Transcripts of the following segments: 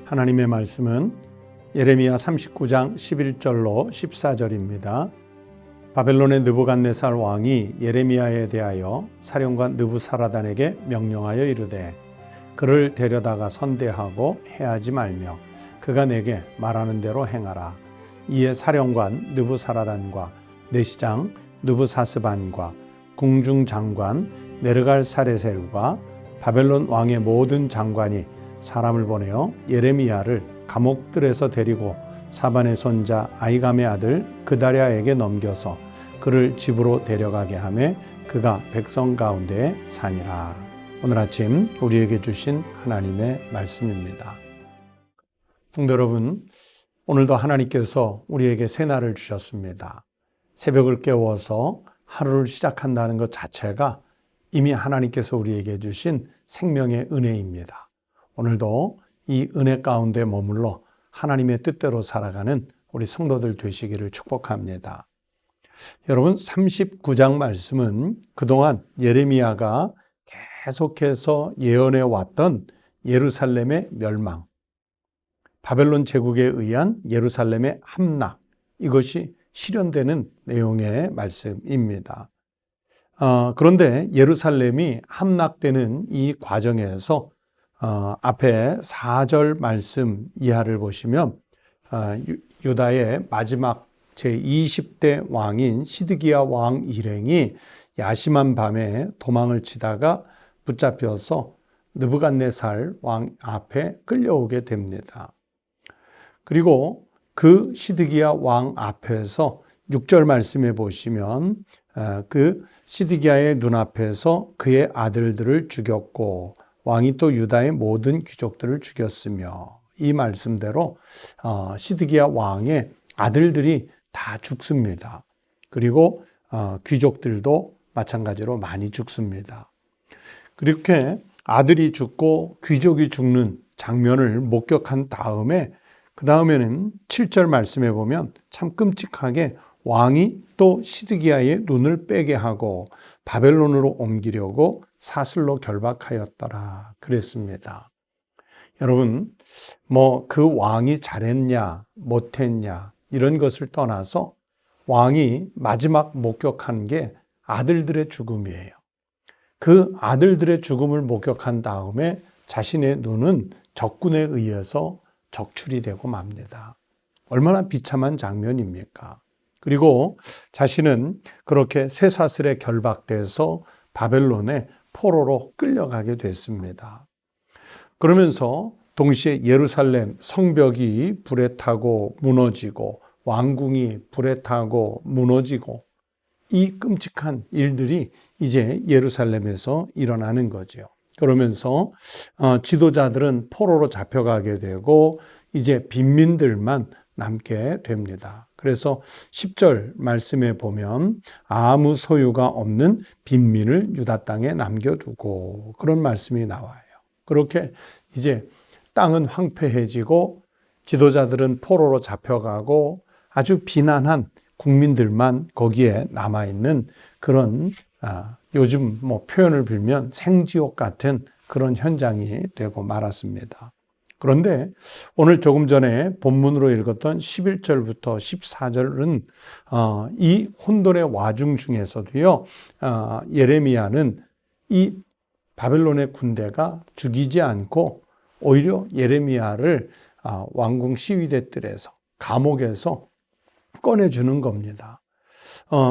하나님의 말씀은 예레미야 39장 11절로 14절입니다. 바벨론의 느부갓네살 왕이 예레미야에 대하여 사령관 느부사라단에게 명령하여 이르되 그를 데려다가 선대하고 해하지 말며 그가 내게 말하는 대로 행하라. 이에 사령관 느부사라단과 내시장 느부사스반과 궁중장관 네르갈사레셀과 바벨론 왕의 모든 장관이 사람을 보내어 예레미야를 감옥들에서 데리고 사반의 손자 아이감의 아들 그다랴에게 넘겨서 그를 집으로 데려가게 하매 그가 백성 가운데 사니라. 오늘 아침 우리에게 주신 하나님의 말씀입니다. 성도 여러분, 오늘도 하나님께서 우리에게 새날을 주셨습니다. 새벽을 깨워서 하루를 시작한다는 것 자체가 이미 하나님께서 우리에게 주신 생명의 은혜입니다. 오늘도 이 은혜 가운데 머물러 하나님의 뜻대로 살아가는 우리 성도들 되시기를 축복합니다. 여러분, 39장 말씀은 그동안 예레미야가 계속해서 예언해 왔던 예루살렘의 멸망, 바벨론 제국에 의한 예루살렘의 함락, 이것이 실현되는 내용의 말씀입니다. 그런데 예루살렘이 함락되는 이 과정에서 앞에 4절 말씀 이하를 보시면 유다의 마지막 제20대 왕인 시드기야 왕 일행이 야심한 밤에 도망을 치다가 붙잡혀서 느부갓네살 왕 앞에 끌려오게 됩니다. 그리고 그 시드기야 왕 앞에서 6절 말씀에 보시면 그 시드기야의 눈앞에서 그의 아들들을 죽였고 왕이 또 유다의 모든 귀족들을 죽였으며, 이 말씀대로 시드기야 왕의 아들들이 다 죽습니다. 그리고 귀족들도 마찬가지로 많이 죽습니다. 그렇게 아들이 죽고 귀족이 죽는 장면을 목격한 다음에 그 다음에는 7절 말씀에 보면 참 끔찍하게 왕이 또 시드기야의 눈을 빼게 하고 바벨론으로 옮기려고 사슬로 결박하였더라 그랬습니다. 여러분, 그 왕이 잘했냐 못했냐 이런 것을 떠나서 왕이 마지막 목격한 게 아들들의 죽음이에요. 그 아들들의 죽음을 목격한 다음에 자신의 눈은 적군에 의해서 적출이 되고 맙니다. 얼마나 비참한 장면입니까? 그리고 자신은 그렇게 쇠사슬에 결박돼서 바벨론의 포로로 끌려가게 됐습니다. 그러면서 동시에 예루살렘 성벽이 불에 타고 무너지고 왕궁이 불에 타고 무너지고 이 끔찍한 일들이 이제 예루살렘에서 일어나는 거죠. 그러면서 지도자들은 포로로 잡혀가게 되고 이제 빈민들만 남게 됩니다. 그래서 10절 말씀에 보면 아무 소유가 없는 빈민을 유다 땅에 남겨두고 그런 말씀이 나와요. 그렇게 이제 땅은 황폐해지고 지도자들은 포로로 잡혀가고 아주 비난한 국민들만 거기에 남아있는 그런 요즘 표현을 빌면 생지옥 같은 그런 현장이 되고 말았습니다. 그런데 오늘 조금 전에 본문으로 읽었던 11절부터 14절은 이 혼돈의 와중 중에서도요, 예레미야는 이 바벨론의 군대가 죽이지 않고 오히려 예레미야를 왕궁 시위대들에서 감옥에서 꺼내주는 겁니다.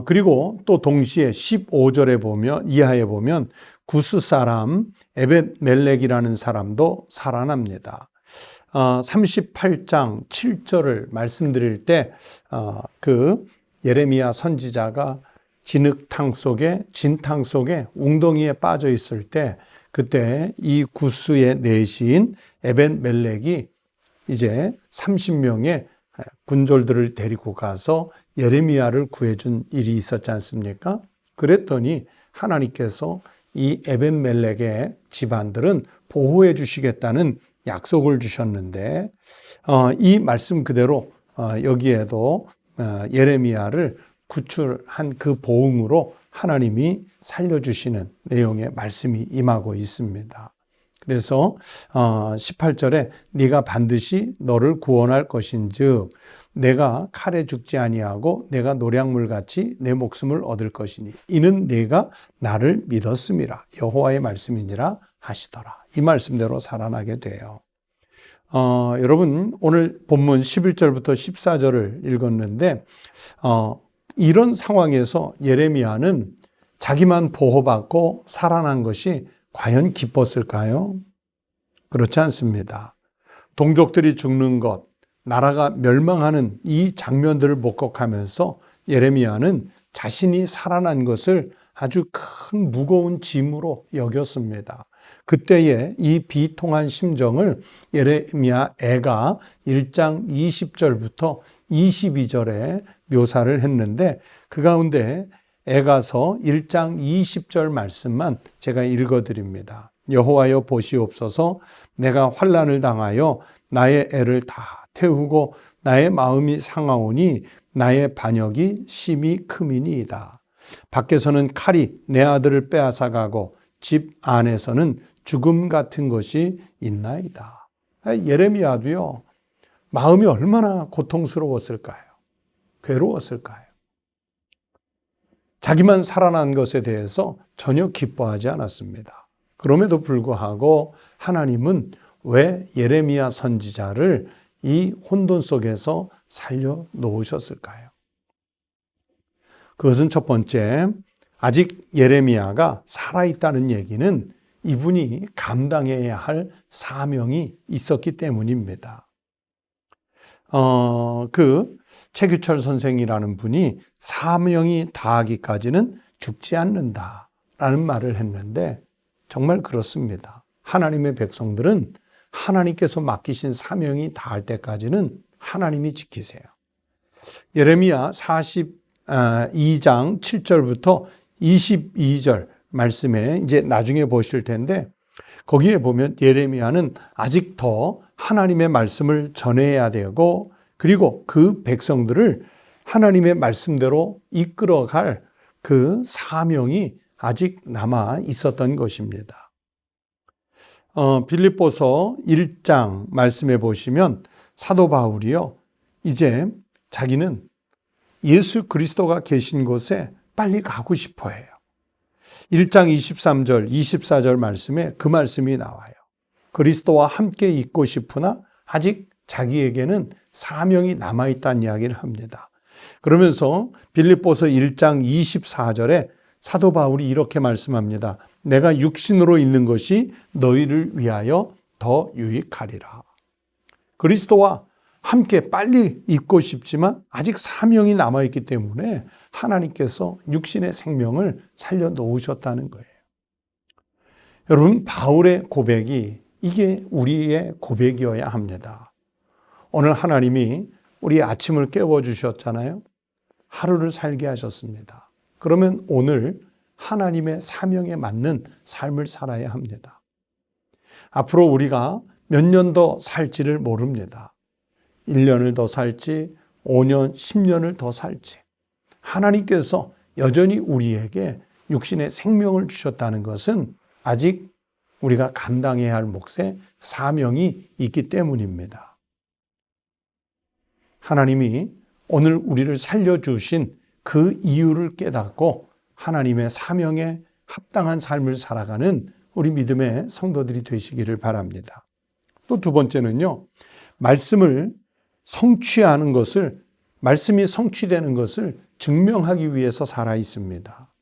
그리고 또 동시에 15절에 보면 이하에 보면 구스 사람 에벳멜렉이라는 사람도 살아납니다. 38장 7절을 말씀드릴 때 그 예레미야 선지자가 진흙탕 속에 진탕 속에 웅덩이에 빠져 있을 때 그때 이 구스의 내시인 에벳멜렉이 이제 30명의 군졸들을 데리고 가서 예레미야를 구해준 일이 있었지 않습니까? 그랬더니 하나님께서 이 에벳멜렉의 집안들은 보호해 주시겠다는 약속을 주셨는데 이 말씀 그대로 여기에도 예레미야를 구출한 그 보응으로 하나님이 살려주시는 내용의 말씀이 임하고 있습니다. 그래서 18절에 네가 반드시 너를 구원할 것인즉 내가 칼에 죽지 아니하고 내가 노량물같이 내 목숨을 얻을 것이니 이는 네가 나를 믿었음이라 여호와의 말씀이니라 하시더라. 이 말씀대로 살아나게 돼요. 여러분 오늘 본문 11절부터 14절을 읽었는데 이런 상황에서 예레미야는 자기만 보호받고 살아난 것이 과연 기뻤을까요? 그렇지 않습니다. 동족들이 죽는 것, 나라가 멸망하는 이 장면들을 목격하면서 예레미야는 자신이 살아난 것을 아주 큰 무거운 짐으로 여겼습니다. 그때의 이 비통한 심정을 예레미야 애가 1장 20절부터 22절에 묘사를 했는데 그 가운데 애가서 1장 20절 말씀만 제가 읽어드립니다. 여호와여 보시옵소서 내가 환난을 당하여 나의 애를 다 태우고 나의 마음이 상하오니 나의 반역이 심히 크미니이다. 밖에서는 칼이 내 아들을 빼앗아가고 집 안에서는 죽음 같은 것이 있나이다. 예레미야도요, 마음이 얼마나 고통스러웠을까요? 괴로웠을까요? 자기만 살아난 것에 대해서 전혀 기뻐하지 않았습니다. 그럼에도 불구하고 하나님은 왜 예레미야 선지자를 이 혼돈 속에서 살려 놓으셨을까요? 그것은 첫 번째, 아직 예레미야가 살아있다는 얘기는 이분이 감당해야 할 사명이 있었기 때문입니다. 최규철 선생이라는 분이 사명이 다하기까지는 죽지 않는다라는 말을 했는데 정말 그렇습니다. 하나님의 백성들은 하나님께서 맡기신 사명이 다할 때까지는 하나님이 지키세요. 예레미야 42장 7절부터 22절 말씀에 이제 나중에 보실 텐데 거기에 보면 예레미야는 아직 더 하나님의 말씀을 전해야 되고 그리고 그 백성들을 하나님의 말씀대로 이끌어갈 그 사명이 아직 남아 있었던 것입니다. 빌립보서 1장 말씀해 보시면 사도 바울이요, 이제 자기는 예수 그리스도가 계신 곳에 빨리 가고 싶어 해요. 1장 23절, 24절 말씀에 그 말씀이 나와요. 그리스도와 함께 있고 싶으나 아직 자기에게는 사명이 남아있다는 이야기를 합니다. 그러면서 빌립보서 1장 24절에 사도 바울이 이렇게 말씀합니다. 내가 육신으로 있는 것이 너희를 위하여 더 유익하리라. 그리스도와 함께 빨리 있고 싶지만 아직 사명이 남아있기 때문에 하나님께서 육신의 생명을 살려 놓으셨다는 거예요. 여러분, 바울의 고백이 이게 우리의 고백이어야 합니다. 오늘 하나님이 우리 아침을 깨워주셨잖아요. 하루를 살게 하셨습니다. 그러면 오늘 하나님의 사명에 맞는 삶을 살아야 합니다. 앞으로 우리가 몇 년 더 살지를 모릅니다. 1년을 더 살지, 5년, 10년을 더 살지. 하나님께서 여전히 우리에게 육신의 생명을 주셨다는 것은 아직 우리가 감당해야 할 몫의 사명이 있기 때문입니다. 하나님이 오늘 우리를 살려주신 그 이유를 깨닫고 하나님의 사명에 합당한 삶을 살아가는 우리 믿음의 성도들이 되시기를 바랍니다. 또 두 번째는요, 말씀을 성취하는 것을, 말씀이 성취되는 것을 증명하기 위해서 살아 있습니다.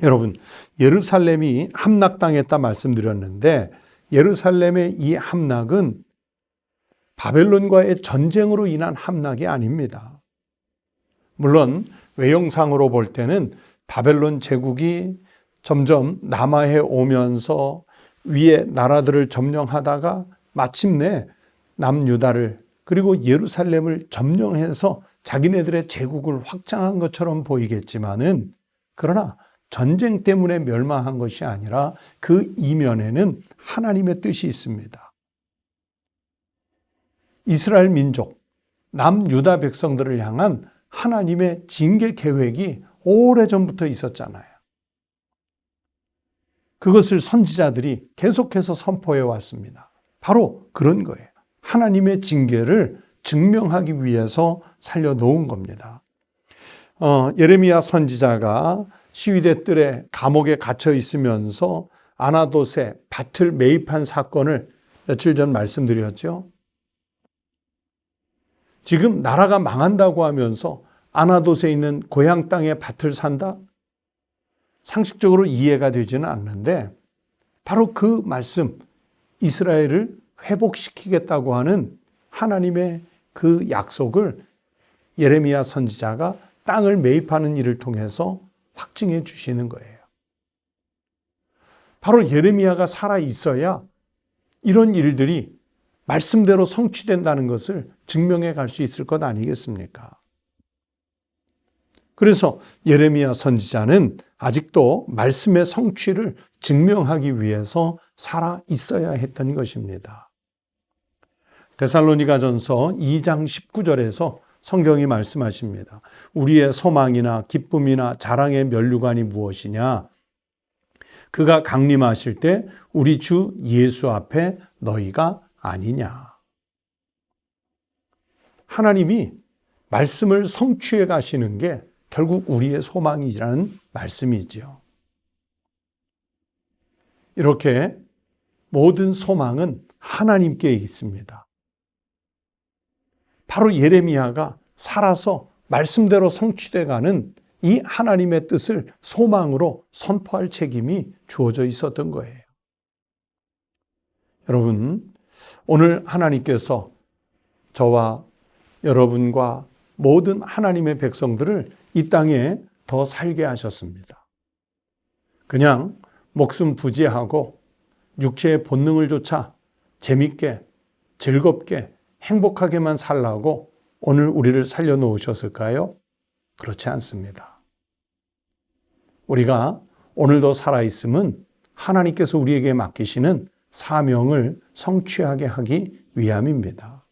여러분, 예루살렘이 함락당했다 말씀드렸는데 예루살렘의 이 함락은 바벨론과의 전쟁으로 인한 함락이 아닙니다. 물론 외형상으로 볼 때는 바벨론 제국이 점점 남하해 오면서 위에 나라들을 점령하다가 마침내 남유다를 그리고 예루살렘을 점령해서 자기네들의 제국을 확장한 것처럼 보이겠지만은 그러나 전쟁 때문에 멸망한 것이 아니라 그 이면에는 하나님의 뜻이 있습니다. 이스라엘 민족, 남유다 백성들을 향한 하나님의 징계 계획이 오래전부터 있었잖아요. 그것을 선지자들이 계속해서 선포해 왔습니다. 바로 그런 거예요. 하나님의 징계를 증명하기 위해서 살려놓은 겁니다. 예레미야 선지자가 시위대 뜰에 감옥에 갇혀 있으면서 아나돗에 밭을 매입한 사건을 며칠 전 말씀드렸죠. 지금 나라가 망한다고 하면서 아나돗에 있는 고향 땅에 밭을 산다? 상식적으로 이해가 되지는 않는데 바로 그 말씀, 이스라엘을 회복시키겠다고 하는 하나님의 그 약속을 예레미야 선지자가 땅을 매입하는 일을 통해서 확증해 주시는 거예요. 바로 예레미야가 살아 있어야 이런 일들이 말씀대로 성취된다는 것을 증명해 갈 수 있을 것 아니겠습니까? 그래서 예레미야 선지자는 아직도 말씀의 성취를 증명하기 위해서 살아 있어야 했던 것입니다. 데살로니가전서 2장 19절에서 성경이 말씀하십니다. 우리의 소망이나 기쁨이나 자랑의 면류관이 무엇이냐? 그가 강림하실 때 우리 주 예수 앞에 너희가 아니냐. 하나님이 말씀을 성취해 가시는 게 결국 우리의 소망이라는 말씀이지요. 이렇게 모든 소망은 하나님께 있습니다. 바로 예레미야가 살아서 말씀대로 성취돼 가는 이 하나님의 뜻을 소망으로 선포할 책임이 주어져 있었던 거예요. 여러분, 오늘 하나님께서 저와 여러분과 모든 하나님의 백성들을 이 땅에 더 살게 하셨습니다. 그냥 목숨 부지하고 육체의 본능을 쫓아 재밌게, 즐겁게, 행복하게만 살라고 오늘 우리를 살려놓으셨을까요? 그렇지 않습니다. 우리가 오늘도 살아있음은 하나님께서 우리에게 맡기시는 사명을 성취하게 하기 위함입니다.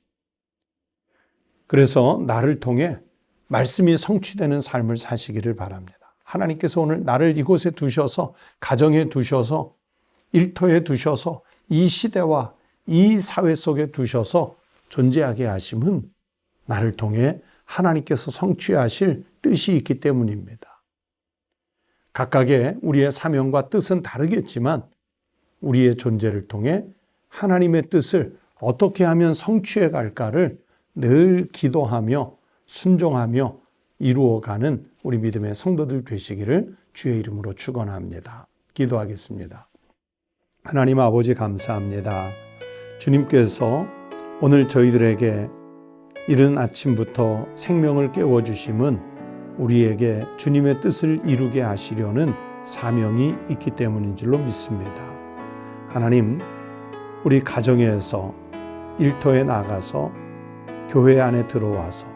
그래서 나를 통해 말씀이 성취되는 삶을 사시기를 바랍니다. 하나님께서 오늘 나를 이곳에 두셔서, 가정에 두셔서, 일터에 두셔서, 이 시대와 이 사회 속에 두셔서 존재하게 하심은 나를 통해 하나님께서 성취하실 뜻이 있기 때문입니다. 각각의 우리의 사명과 뜻은 다르겠지만 우리의 존재를 통해 하나님의 뜻을 어떻게 하면 성취해 갈까를 늘 기도하며 순종하며 이루어가는 우리 믿음의 성도들 되시기를 주의 이름으로 축원합니다. 기도하겠습니다. 하나님 아버지 감사합니다. 주님께서 오늘 저희들에게 이른 아침부터 생명을 깨워주심은 우리에게 주님의 뜻을 이루게 하시려는 사명이 있기 때문인 줄로 믿습니다. 하나님, 우리 가정에서 일터에 나가서 교회 안에 들어와서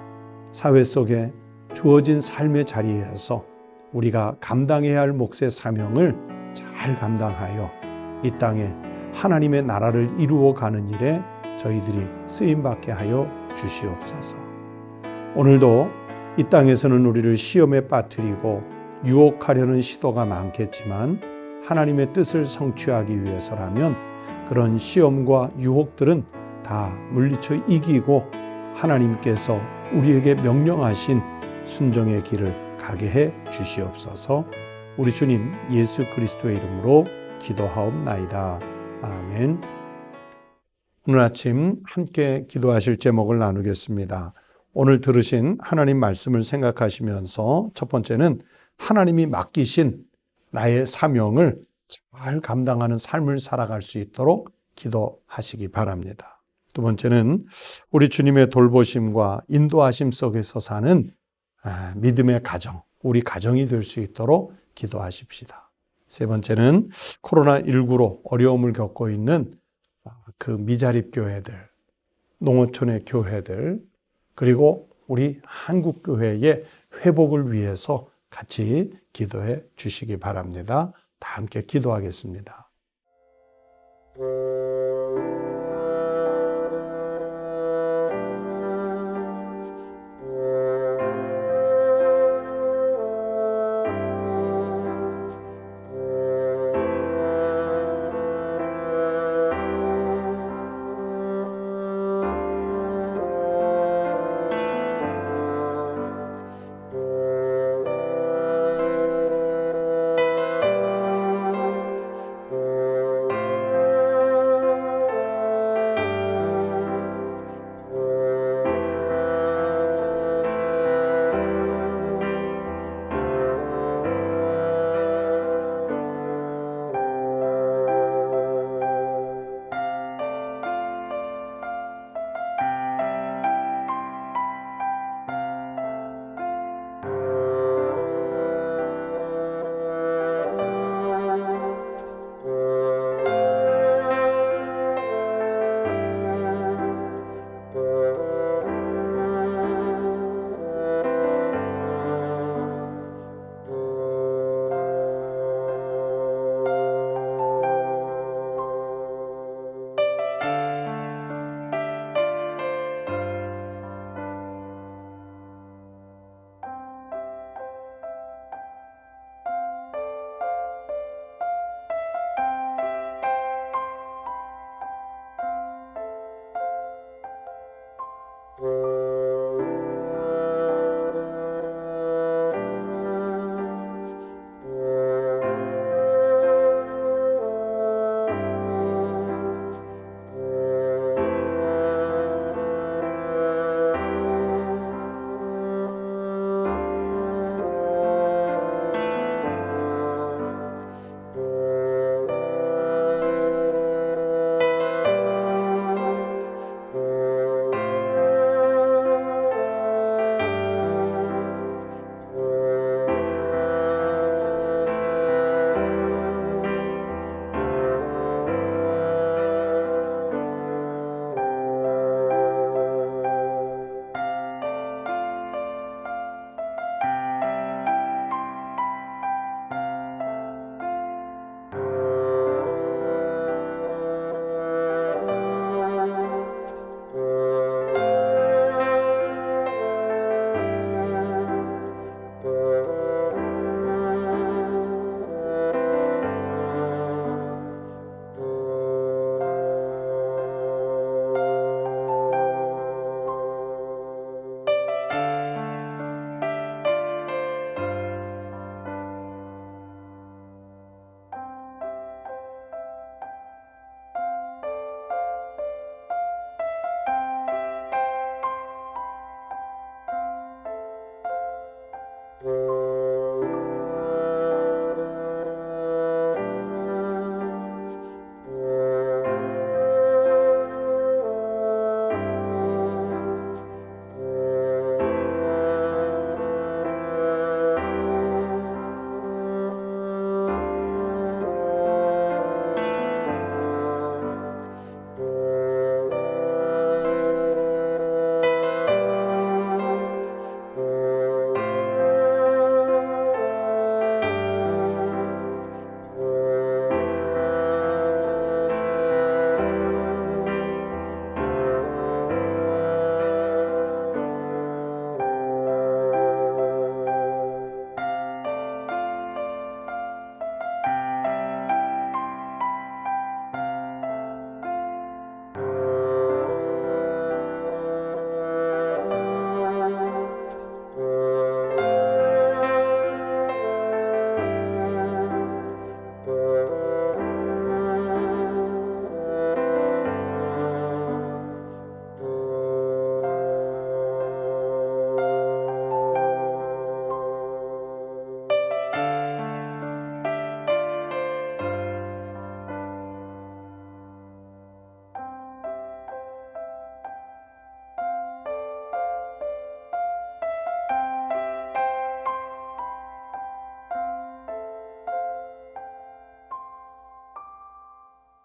사회 속에 주어진 삶의 자리에서 우리가 감당해야 할 몫의 사명을 잘 감당하여 이 땅에 하나님의 나라를 이루어가는 일에 저희들이 쓰임받게 하여 주시옵소서. 오늘도 이 땅에서는 우리를 시험에 빠뜨리고 유혹하려는 시도가 많겠지만 하나님의 뜻을 성취하기 위해서라면 그런 시험과 유혹들은 다 물리쳐 이기고 하나님께서 우리에게 명령하신 순종의 길을 가게 해 주시옵소서. 우리 주님 예수 그리스도의 이름으로 기도하옵나이다. 아멘. 오늘 아침 함께 기도하실 제목을 나누겠습니다. 오늘 들으신 하나님 말씀을 생각하시면서 첫 번째는 하나님이 맡기신 나의 사명을 잘 감당하는 삶을 살아갈 수 있도록 기도하시기 바랍니다. 두 번째는 우리 주님의 돌보심과 인도하심 속에서 사는 믿음의 가정, 우리 가정이 될 수 있도록 기도하십시다. 세 번째는 코로나19로 어려움을 겪고 있는 그 미자립 교회들, 농어촌의 교회들, 그리고 우리 한국교회의 회복을 위해서 같이 기도해 주시기 바랍니다. 다 함께 기도하겠습니다.